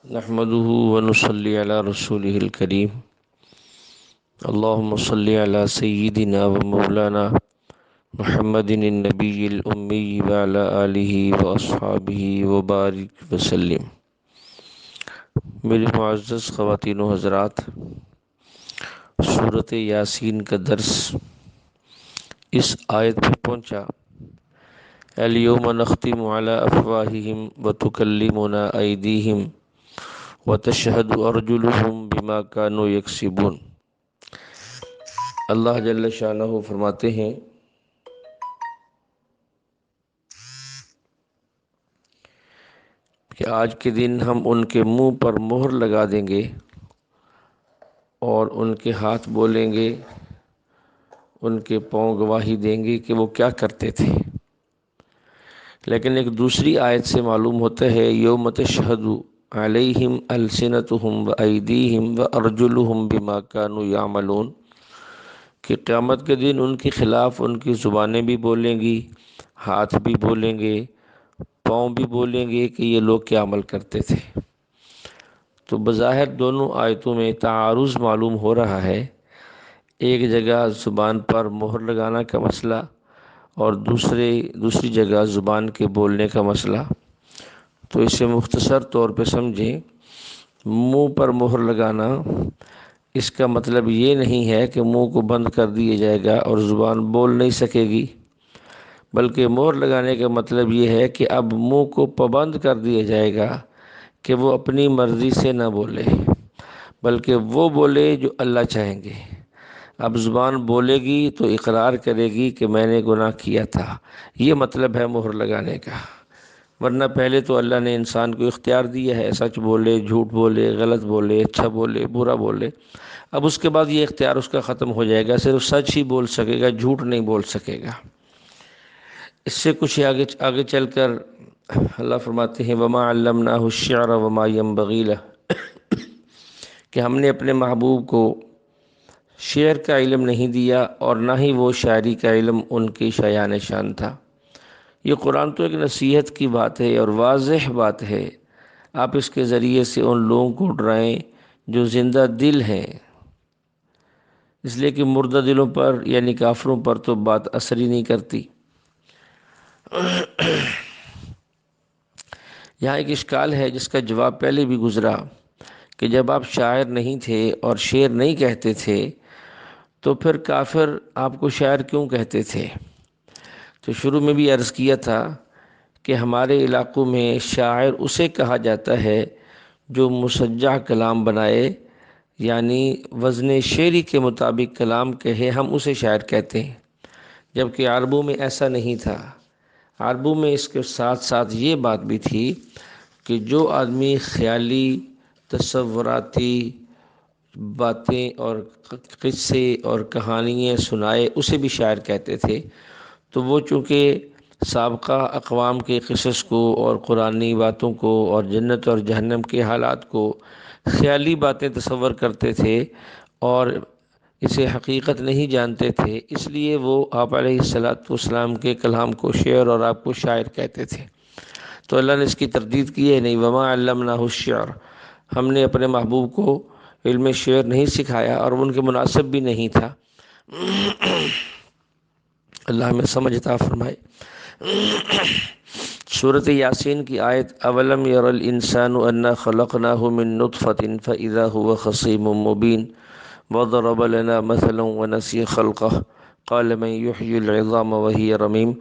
نحمده ونصلي على رسوله الكريم اللهم صل على سيدنا ومولانا محمد النبي الأمي وعلى آله وأصحابه وبارك وسلم۔ میری معزز خواتین و حضرات، سورۃ یاسین کا درس اس آیت پہ پہنچا، الیوم نختم علی افواہہم وتکلمنا ایدیہم وتشہد ارجلہم بما کانوا یکسبون۔ اللہ جل شانہ فرماتے ہیں کہ آج کے دن ہم ان کے منہ پر مہر لگا دیں گے اور ان کے ہاتھ بولیں گے، ان کے پاؤں گواہی دیں گے کہ وہ کیا کرتے تھے۔ لیکن ایک دوسری آیت سے معلوم ہوتا ہے یوم تشہد علیہم السنتہم وایدیہم وارجلہم بما کانوا یعملون، کہ قیامت کے دن ان کے خلاف ان کی زبانیں بھی بولیں گی، ہاتھ بھی بولیں گے، پاؤں بھی بولیں گے کہ یہ لوگ کیا عمل کرتے تھے۔ تو بظاہر دونوں آیتوں میں تعارض معلوم ہو رہا ہے، ایک جگہ زبان پر مہر لگانا کا مسئلہ اور دوسری جگہ زبان کے بولنے کا مسئلہ۔ تو اسے مختصر طور پہ سمجھیں، منہ پر مہر لگانا اس کا مطلب یہ نہیں ہے کہ منہ کو بند کر دیا جائے گا اور زبان بول نہیں سکے گی، بلکہ مہر لگانے کا مطلب یہ ہے کہ اب منہ کو پابند کر دیا جائے گا کہ وہ اپنی مرضی سے نہ بولے، بلکہ وہ بولے جو اللہ چاہیں گے۔ اب زبان بولے گی تو اقرار کرے گی کہ میں نے گناہ کیا تھا، یہ مطلب ہے مہر لگانے کا۔ ورنہ پہلے تو اللہ نے انسان کو اختیار دیا ہے، سچ بولے، جھوٹ بولے، غلط بولے، اچھا بولے، برا بولے۔ اب اس کے بعد یہ اختیار اس کا ختم ہو جائے گا، صرف سچ ہی بول سکے گا، جھوٹ نہیں بول سکے گا۔ اس سے کچھ آگے چل کر اللہ فرماتے ہیں وَمَا عَلَّمْنَاهُ الشِّعْرَ وَمَا يَنبَغِي لَهُ، کہ ہم نے اپنے محبوب کو شعر کا علم نہیں دیا اور نہ ہی وہ شاعری کا علم ان کی شایان شان تھا۔ یہ قرآن تو ایک نصیحت کی بات ہے اور واضح بات ہے، آپ اس کے ذریعے سے ان لوگوں کو ڈرائیں جو زندہ دل ہیں، اس لیے کہ مردہ دلوں پر یعنی کافروں پر تو بات اثر ہی نہیں کرتی۔ یہاں ایک اشکال ہے جس کا جواب پہلے بھی گزرا کہ جب آپ شاعر نہیں تھے اور شعر نہیں کہتے تھے تو پھر کافر آپ کو شاعر کیوں کہتے تھے؟ تو شروع میں بھی عرض کیا تھا کہ ہمارے علاقوں میں شاعر اسے کہا جاتا ہے جو مسجع کلام بنائے، یعنی وزن شعری کے مطابق کلام کہے، ہم اسے شاعر کہتے ہیں، جبکہ عربوں میں ایسا نہیں تھا۔ عربوں میں اس کے ساتھ ساتھ یہ بات بھی تھی کہ جو آدمی خیالی تصوراتی باتیں اور قصے اور کہانیاں سنائے اسے بھی شاعر کہتے تھے۔ تو وہ چونکہ سابقہ اقوام کے قصص کو اور قرآنی باتوں کو اور جنت اور جہنم کے حالات کو خیالی باتیں تصور کرتے تھے اور اسے حقیقت نہیں جانتے تھے، اس لیے وہ آپ علیہ السلام کے کلام کو شعر اور آپ کو شاعر کہتے تھے۔ تو اللہ نے اس کی تردید کی ہے نہیں، وما علمناہ الشعر، ہم نے اپنے محبوب کو علم شعر نہیں سکھایا اور ان کے مناسب بھی نہیں تھا۔ اللہ ہمیں سمجھ عطا فرمائے۔ سورۃ یاسین کی آیت اولم یر الانسان انا خلقناہ من نطفۃ فاذا هو خصیم مبین وضرب لنا مثلا ونسی خلقہ قال من یحیی العظام وہی رمیم۔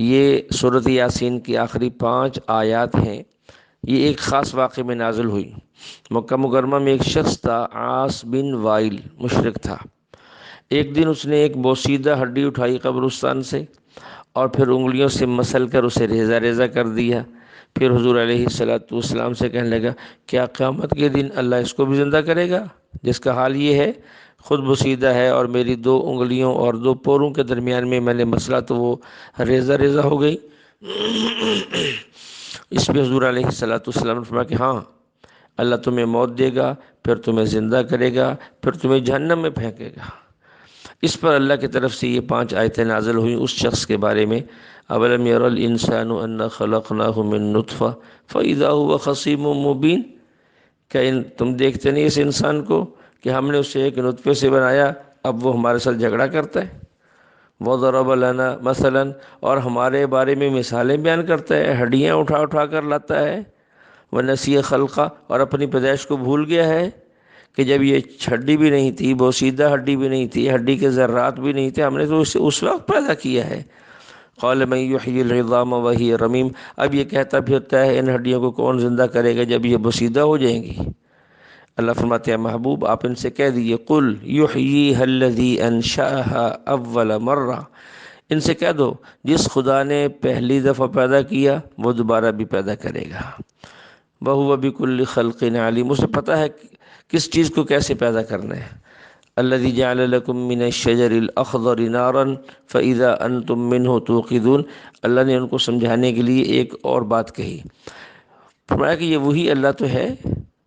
یہ سورۃ یاسین کی آخری 5 آیات ہیں۔ یہ ایک خاص واقعے میں نازل ہوئی۔ مکہ مکرمہ میں ایک شخص تھا، عاص بن وائل، مشرک تھا۔ ایک دن اس نے ایک بوسیدہ ہڈی اٹھائی قبرستان سے اور پھر انگلیوں سے مسل کر اسے ریزہ ریزہ کر دیا۔ پھر حضور علیہ السلام سے کہنے لگا کیا قیامت کے دن اللہ اس کو بھی زندہ کرے گا جس کا حال یہ ہے؟ خود بوسیدہ ہے اور میری 2 انگلیوں اور 2 پوروں کے درمیان میں نے مسلا تو وہ ریزہ ریزہ ہو گئی۔ اس پہ حضور علیہ السلام نے فرمایا کہ ہاں، اللہ تمہیں موت دے گا، پھر تمہیں زندہ کرے گا، پھر تمہیں جہنم میں پھینکے گا۔ اس پر اللہ کی طرف سے یہ 5 آیتیں نازل ہوئیں اس شخص کے بارے میں، اولم یر الانسان انا خلقناہ من نطفہ فاذا هو خصیم مبین۔ کہ تم دیکھتے نہیں اس انسان کو کہ ہم نے اسے ایک نطفے سے بنایا، اب وہ ہمارے ساتھ جھگڑا کرتا ہے۔ وَضَرَبَ لَنَا مَثَلًا، اور ہمارے بارے میں مثالیں بیان کرتا ہے، ہڈیاں اٹھا اٹھا کر لاتا ہے۔ وَنَسِيَ خَلْقَ، اور اپنی پیدائش کو بھول گیا ہے کہ جب یہ ہڈی بھی نہیں تھی، بوسیدہ ہڈی بھی نہیں تھی، ہڈی کے ذرات بھی نہیں تھے، ہم نے تو اسے اس وقت پیدا کیا ہے۔ قَالَ مَن يُحْيِي الْعِظَامَ وَهِيَ رَمِيمٌ، اب یہ کہتا پھرتا ہے ان ہڈیوں کو کون زندہ کرے گا جب یہ بوسیدہ ہو جائیں گی۔ اللہ فرماتے ہیں محبوب آپ ان سے کہہ دیجئے قُلْ يُحْيِيهَا الَّذِي أَنشَأَهَا أَوَّلَ مَرَّةٍ، ان سے کہہ دو جس خدا نے پہلی دفعہ پیدا کیا وہ دوبارہ بھی پیدا کرے گا۔ وَهُوَ بِكُلِّ خَلْقٍ عَلِيمٌ، اسے پتہ ہے کس چیز کو کیسے پیدا کرنا ہے۔ الَّذِي جَعَلَ لَكُم مِّنَ الشَّجَرِ الْأَخْضَرِ نَارًا فَإِذَا أَنْتُم مِّنْهُ تُوقِدُونَ، اللہ نے ان کو سمجھانے کے لیے ایک اور بات کہی، فرمایا کہ یہ وہی اللہ تو ہے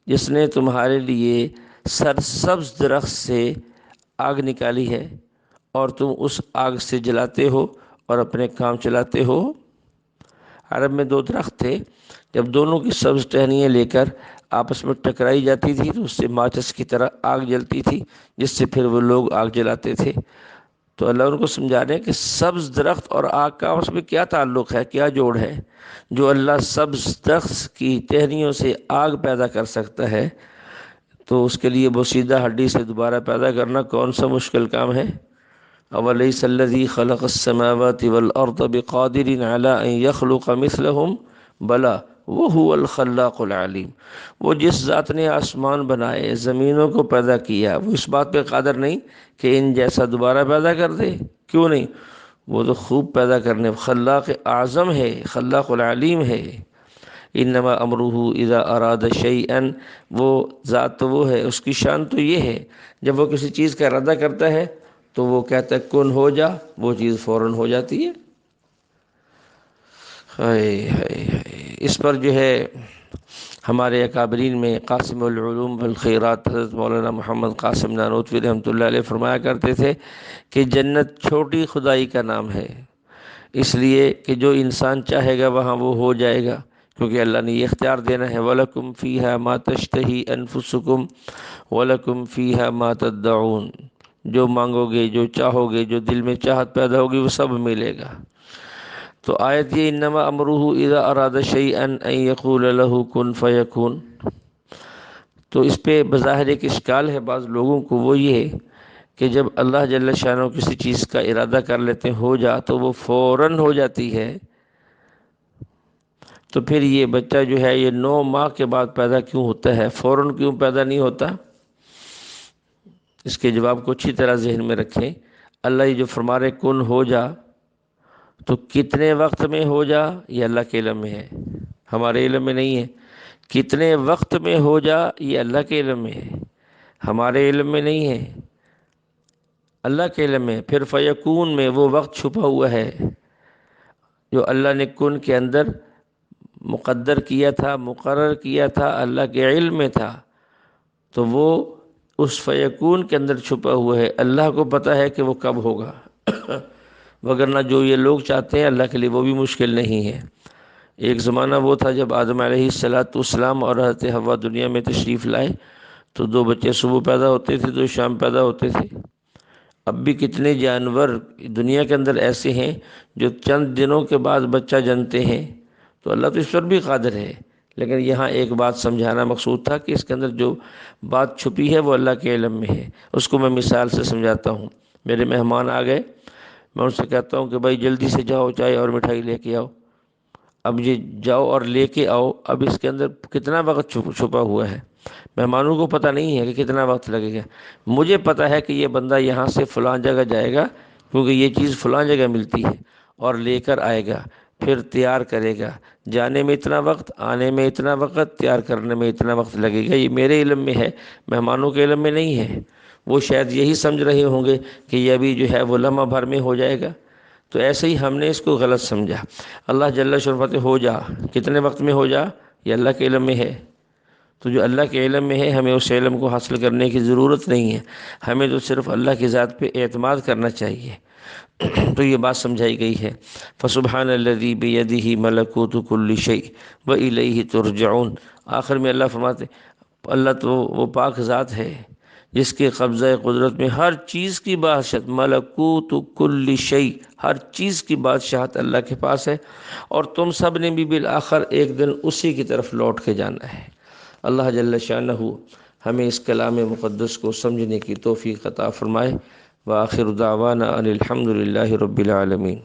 جس نے تمہارے لیے سرسبز درخت سے آگ نکالی ہے اور تم اس آگ سے جلاتے ہو اور اپنے کام چلاتے ہو۔ عرب میں دو درخت تھے، جب دونوں کی سبز ٹہنیاں لے کر آپس میں ٹکرائی جاتی تھی تو اس سے ماچس کی طرح آگ جلتی تھی، جس سے پھر وہ لوگ آگ جلاتے تھے۔ تو اللہ ان کو سمجھا رہے ہیں کہ سبز درخت اور آگ کا آپس میں کیا تعلق ہے، کیا جوڑ ہے۔ جو اللہ سبز درخت کی ٹہنیوں سے آگ پیدا کر سکتا ہے تو اس کے لیے بوسیدہ ہڈی سے دوبارہ پیدا کرنا کون سا مشکل کام ہے۔ أَوَلَيْسَ الَّذِي خَلَقَ السَّمَاوَاتِ وَالْأَرْضَ بِقَادِرٍ عَلَىٰ أَن يَخْلُقَ مِثْلَهُمْ بَلَىٰ وَهُوَ الْخَلَّاقُ الْعَلِيمُ، وہ جس ذات نے آسمان بنائے، زمینوں کو پیدا کیا، وہ اس بات پہ قادر نہیں کہ ان جیسا دوبارہ پیدا کر دے؟ کیوں نہیں؟ وہ تو خوب پیدا کرنے، خلاق اعظم ہے، خلاق العلیم ہے۔ انما امرہ اذا اراد شیئا، وہ ذات تو وہ ہے، اس کی شان تو یہ ہے جب وہ کسی چیز کا ارادہ کرتا ہے تو وہ کہتا ہے کن ہو جا، وہ چیز فوراً ہو جاتی ہے۔ ہائے ہائے ہائے، اس پر جو ہے ہمارے اکابرین میں قاسم العلوم والخیرات حضرت مولانا محمد قاسم نانوتوی رحمۃ اللہ علیہ فرمایا کرتے تھے کہ جنت چھوٹی خدائی کا نام ہے، اس لیے کہ جو انسان چاہے گا وہاں وہ ہو جائے گا، کیونکہ اللہ نے یہ اختیار دینا ہے وَلَكُمْ فِيهَا مَا تَشْتَهِي أَنفُسُكُمْ وَلَكُمْ فِيهَا مَا تَدَّعُونَ، جو مانگو گے، جو چاہو گے، جو دل میں چاہت پیدا ہوگی وہ سب ملے گا۔ تو آیت یہ انما امرہ اذا اراد شیئا ان یقول له کن فیکون، تو اس پہ بظاہر ایک اشکال ہے بعض لوگوں کو، وہ یہ ہے کہ جب اللہ جل شانہ کسی چیز کا ارادہ کر لیتے ہو جا تو وہ فوراً ہو جاتی ہے، تو پھر یہ بچہ جو ہے یہ 9 ماہ کے بعد پیدا کیوں ہوتا ہے، فوراً کیوں پیدا نہیں ہوتا؟ اس کے جواب کو اچھی طرح ذہن میں رکھیں۔ اللہ یہ جو فرما رہے کن ہو جا، تو کتنے وقت میں ہو جا یہ اللہ کے علم میں ہے، ہمارے علم میں نہیں ہے۔ کتنے وقت میں ہو جا یہ اللہ کے علم میں ہے، ہمارے علم میں نہیں ہے، اللہ کے علم میں۔ پھر فیکون میں وہ وقت چھپا ہوا ہے جو اللہ نے کن کے اندر مقدر کیا تھا، مقرر کیا تھا، اللہ کے علم میں تھا، تو وہ اس فیکون کے اندر چھپا ہوا ہے، اللہ کو پتہ ہے کہ وہ کب ہوگا وگرنہ جو یہ لوگ چاہتے ہیں اللہ کے لیے وہ بھی مشکل نہیں ہے۔ ایک زمانہ وہ تھا جب آدم علیہ السلام اور حضرت حوا دنیا میں تشریف لائے تو 2 بچے صبح پیدا ہوتے تھے، 2 شام پیدا ہوتے تھے۔ اب بھی کتنے جانور دنیا کے اندر ایسے ہیں جو چند دنوں کے بعد بچہ جنتے ہیں، تو اللہ تو اس پر بھی قادر ہے، لیکن یہاں ایک بات سمجھانا مقصود تھا کہ اس کے اندر جو بات چھپی ہے وہ اللہ کے علم میں ہے۔ اس کو میں مثال سے سمجھاتا ہوں۔ میرے مہمان آ گئے، میں ان سے کہتا ہوں کہ بھائی جلدی سے جاؤ چائے اور مٹھائی لے کے آؤ، اب یہ جاؤ اور لے کے آؤ، اب اس کے اندر کتنا وقت چھپا ہوا ہے، مہمانوں کو پتہ نہیں ہے کہ کتنا وقت لگے گا۔ مجھے پتہ ہے کہ یہ بندہ یہاں سے فلاں جگہ جائے گا کیونکہ یہ چیز فلاں جگہ ملتی ہے، اور لے کر آئے گا، پھر تیار کرے گا، جانے میں اتنا وقت، آنے میں اتنا وقت، تیار کرنے میں اتنا وقت لگے گا۔ یہ میرے علم میں ہے، مہمانوں کے علم میں نہیں ہے۔ وہ شاید یہی سمجھ رہے ہوں گے کہ یہ ابھی جو ہے وہ لمحہ بھر میں ہو جائے گا، تو ایسے ہی ہم نے اس کو غلط سمجھا۔ اللہ جل شرفت ہو جا، کتنے وقت میں ہو جا یہ اللہ کے علم میں ہے، تو جو اللہ کے علم میں ہے ہمیں اس علم کو حاصل کرنے کی ضرورت نہیں ہے، ہمیں تو صرف اللہ کی ذات پہ اعتماد کرنا چاہیے۔ تو یہ بات سمجھائی گئی ہے۔ فسبحان الذی بیدہ ملکوت کل شیء وإلیہ ترجعون، آخر میں اللہ فرماتے اللہ تو وہ پاک ذات ہے جس کے قبضہ قدرت میں ہر چیز کی بادشاہت، ملکوت کل شیء، ہر چیز کی بادشاہت اللہ کے پاس ہے، اور تم سب نے بھی بالآخر ایک دن اسی کی طرف لوٹ کے جانا ہے۔ اللہ جل شانہ ہمیں اس کلام مقدس کو سمجھنے کی توفیق عطا فرمائے۔ وآخر دعوانا ان الحمد للہ رب العالمین۔